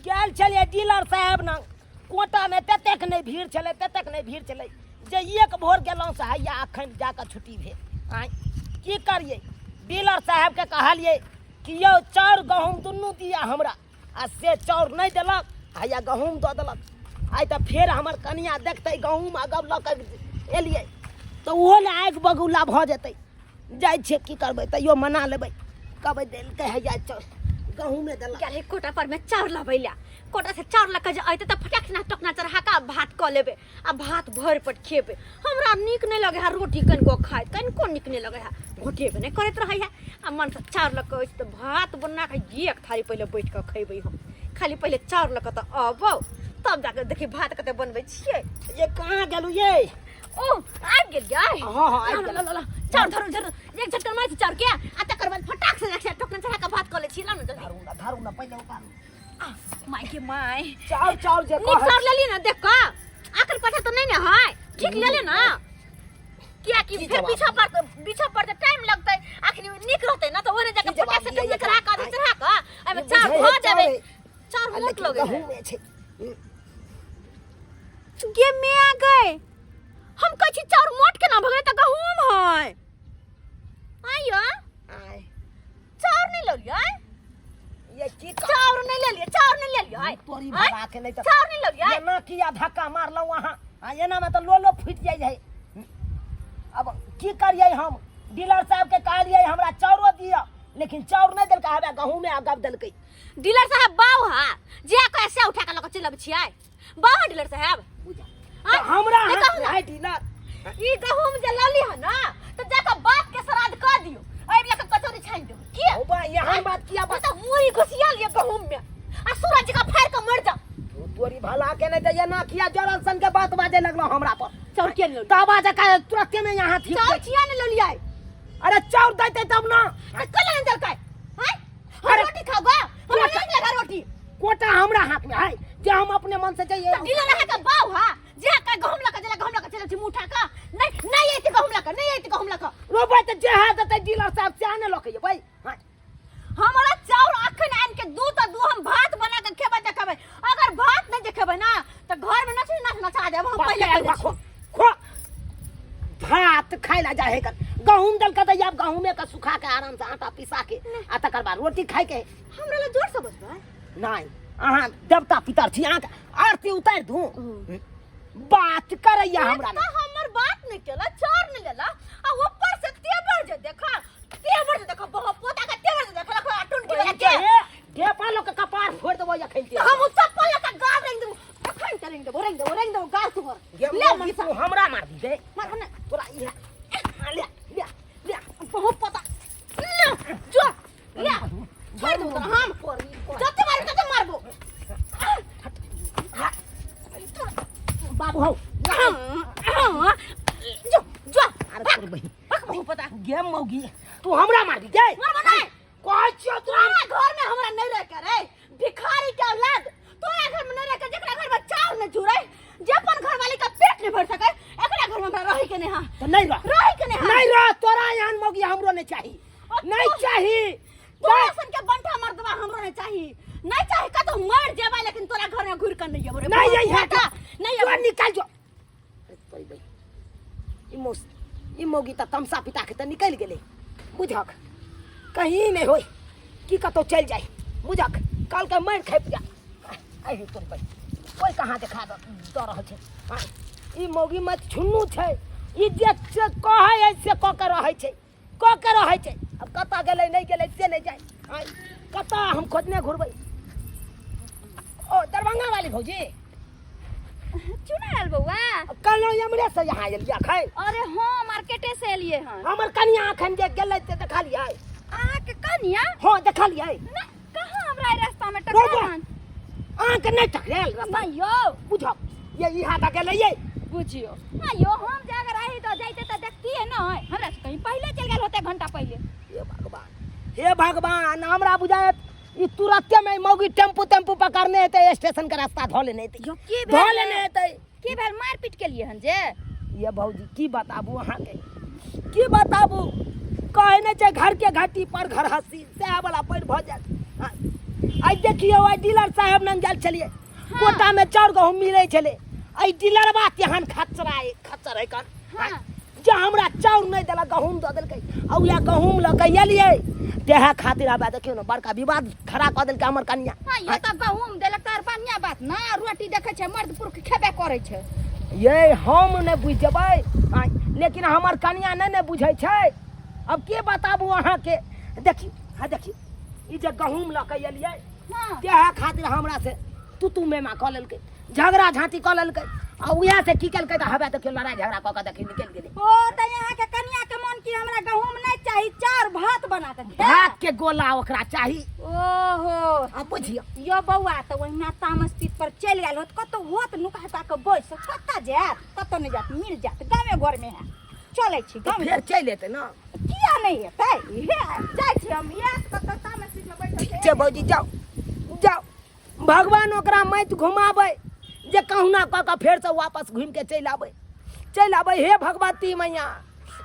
गेल छलिए डीलर साहब न कोटा में ततेक नहीं भीड़ चले जे एक भोर गेलौं से हैया अखन जाकर छुट्टी भेल आइ की करिए डीलर साहब के कहलिए कि यौ चाउर गहूम दुनू दिया हमरा आ से चाउर नहीं देलक हैया गहूम दऽ देलक आइ तऽ फेर हमर कनिया देखतै गहूम अगब लऽ कऽ एलिए तऽ ओहो ने आँखि बगुला भऽ जेतै जाइ छियै की करबै तैयो मना लेबै कहबै देलकै हैया चाउर गहूमे देलक अरे कोटा पर में चाउर लबै ला कोटा से चाउर लऽ के जे अइते तऽ फटकना टकना चढ़ा के भात कऽ लेबै आ भात भरि पेट खेबै हमरा नीक नहीं लगे है रोटी कनिको खाय कनिको नीक नहीं लगे है घोटेबे नहीं करैत रहै है आ मन से चाउर लऽ के तऽ भात बना के एक थारी पहिले बैठ के खैबै हम खाली पहिले चाउर लऽ के तऽ अबौ तब जाके देखी भात कते बनबै छियै ये कहाँ गेलू ये ओ आबि गेल यार हाँ आबि गेल ल चाउर धरू एक झटकन मारि चाउर के आ तकर बाद फटाक से रखिया टोकन चढ़ा के भात कऽ ले छी ल न जल्दी धारू ना पहिले उतारू माय के माय चाउर जे नीक चाउर लेली ना देख का आखिर पता तो नहीं ना है ठीक ले ले ना क्या की फिर पीछा पर टाइम लगतै आखिर नीक रहतै ना तो ओने जाके फटाक से टोकन चढ़ा के एमे चाउर भऽ जाबे चाउर मोट लगे गे में आ गए हम कहै छी चाउर मोट के ना भगले त गहूम है आइयो आय चाउर नहीं ललियै ये की चाउर नहीं ले तोरी भगा के नहीं त चाउर नहीं ललियै ये ना किया धक्का मारलौ वहां आ एना में त लोलो फुट जाय है अब की करिए हम डीलर साहब के कहलिए हमरा चाउरो दिया लेकिन चाउर नहीं देलकै हवे गहूमे अगब देलकै डीलर साहब बाऊ हा जे कैसे उठा के लक चलब छियै बाऊ डीलर साहब तो हमरा है डीलर ई गहूम जे लली है ना तो जाके बाप के श्राद्ध कर दियो आइब लेके कचौरी छान दो की ओ बा यहाँ बात किया बता मुरी घुसिया लिए गहूम में आ सूरज का फाड़ के मर जा तोरी भला के नहीं त ये ना किया जरल सन के बात बाजे लगलो हमरा पर चाउर के ले तबा जका तुरंत में यहाँ थी चाउर किया ने ललियै अरे चाउर देते तब ना कल नहीं देलकै हैं हम रोटी खाओगा हमरा नहीं लगा रोटी कोटा हमरा हाथ में है जे हम अपने मन से चाहिए डीलर है का बाऊ हा जे का गहूम लगा चले छी मुठा का नहीं एते गहूम लगा रोबै त जे है त डीलर साहब से आने लके भाई हमारा चाउर अखन आन के दू हम भात बना के खेबै देखबै अगर भात नहीं देखेबै ना त घर में नचा देब हम पहले खो भात खाइ ला जाए कर गहूम दल के अब गहूमे का सुखा के आराम से आटा पिसा के आ तकर बाद रोटी खाइ के हमरा ले जोर से बजबै नहीं अहाँ देवता पितर छी अहाँ आरती उतार दू बात करैया हमरा त हमर बात नहीं केला चाउर नहीं लेला आ ऊपर से तेवर जे देखा बहुत पोता का तेवर जे देखा टुन के वाला के के पालो के कपार फोड़ देबो या खैलते हम चप्पल का गाड़ रेंग देबो अखन करेंग देबो गाड़ तोहर ले मन तू हमरा मार दी दे मार ने तोरा ले बहुत पता जो ले छोड़ दो हम जते मारबो बाबू हो जो अरे तोर बहिन बहुत पता गेम मौगी तू हमरा मार दी दे मार बनाए कहै छियो तोरा घर में हमरा नहीं रह के रे भिखारी के औलाद तोरा घर में नहीं रह के जेकरा घर में चाउर नहीं चुरै जे अपन घर वाली का पेट नहीं भर सके एकरा घर में हमरा रही के नहीं हां तो नहीं रह तोरा यान मौगी हमरो नहीं चाहिए तोरा सन के बंठा मर्दवा हमरो नहीं चाहिए का तो मर जेबा लेकिन तोरा घर में घुर कर नहीं जेबो रे नहीं यही है नहीं तू निकल जो तोरी बहिन ई मौगी त तमसा पिता के त निकल गेले बुझक कहीं नहीं होई की कतो चल जाए बुझक कल के मार खाइ जा आई तोरी बहिन कोई कहां देखा द रहल छै हां ई मौगी मत छुन्नू छै इज्जत से कहै ऐसे क के रहै छै अब कता गेलै नहीं गेलै से नहीं जाए हां कता हम खोजने घुरबै ओ दरभंगा वाली भौजी चुनाएल बउआ कल हमरे से यहाँ एलिया खै अरे हां मार्केटे से एलिए हन हमर कनिया अखन जे गेलै ते देखा लियै आ के कनिया हां देखा लियै ना कहां हमरा रास्ता में टकरान आ के नहीं टकराल रास्ता नहीं यो बुझो ये इहा तक गेलै ये बुझियो आयो हम जे अगर रही तो जाइते त देखतिए न हमरा से कहीं पहले चल गेल होते घंटा पहले हे भगवान हमरा बुझायत ई तुरंते में मौगी टेम्पू पकड़ने हेते स्टेशन का रास्ता धो लेने हेते के भेल मार पीट के लिए हन जे ये भौजी की बताबू अहाँ के की बताबू कहे ने छै घर के घाटी पर घर हंसी से वाला पैर भ जात आई देखियो आई डीलर साहब नंग गेल छलिए कोटा में चाउर गहूम मिले छले आई डीलर बा तेहन खच्चर है कन हाँ। जे हमरा चाउर नहीं देला गहूम दे देलकै आ उया गहूम ल के एलिए तेहा खातिर आबा देखियो न बड़का विवाद खड़ा क देलकै हमर कन्या हाँ ये तो गहूम देलक तार बढ़िया बात ना रोटी देखे छे मर्द पुरुष खेबे करे छे ये हम नहीं बुझ जेबै लेकिन हमर कन्या नहीं बुझै छै अब के बताबू अहाँ के देखी हाँ देखी ई जे गहूम ल के एलिए हाँ तेहा खातिर हमरा से तू मेमा क लेलकै झगड़ा झांटी क लेलकै आ उया से की केलकै त हबे देखियो लड़ाई झगड़ा क के देखी निकल गेलै ओ त यहाँ के कन्या के मन की हमरा गहूम नहीं चाहिए चार भात बना के खा भात के गोला ओकरा चाही ओहो अब बुझियो यो बौआ तो वही तामस पीत पर चल गेल होत कतो होत नुका के बैस कत्ता जात कतो नहीं जात मिल जात गामे घर में है चलै छी गामे फिर चल एतै न किया नहीं हेतै जाय छी हम याद कतो तामस पीत में बैठल ठीक छै भौजी जाओ जाओ भगवान ओकरा मत घुमाबै जे कहुना क के फेर से वापस घूम के चल आबै हे भगवती मैया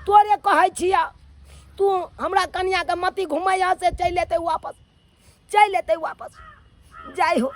तोरे कहै छिया तू हमरा कन्या के मती घुमैया से चल एतै वापस जाय हो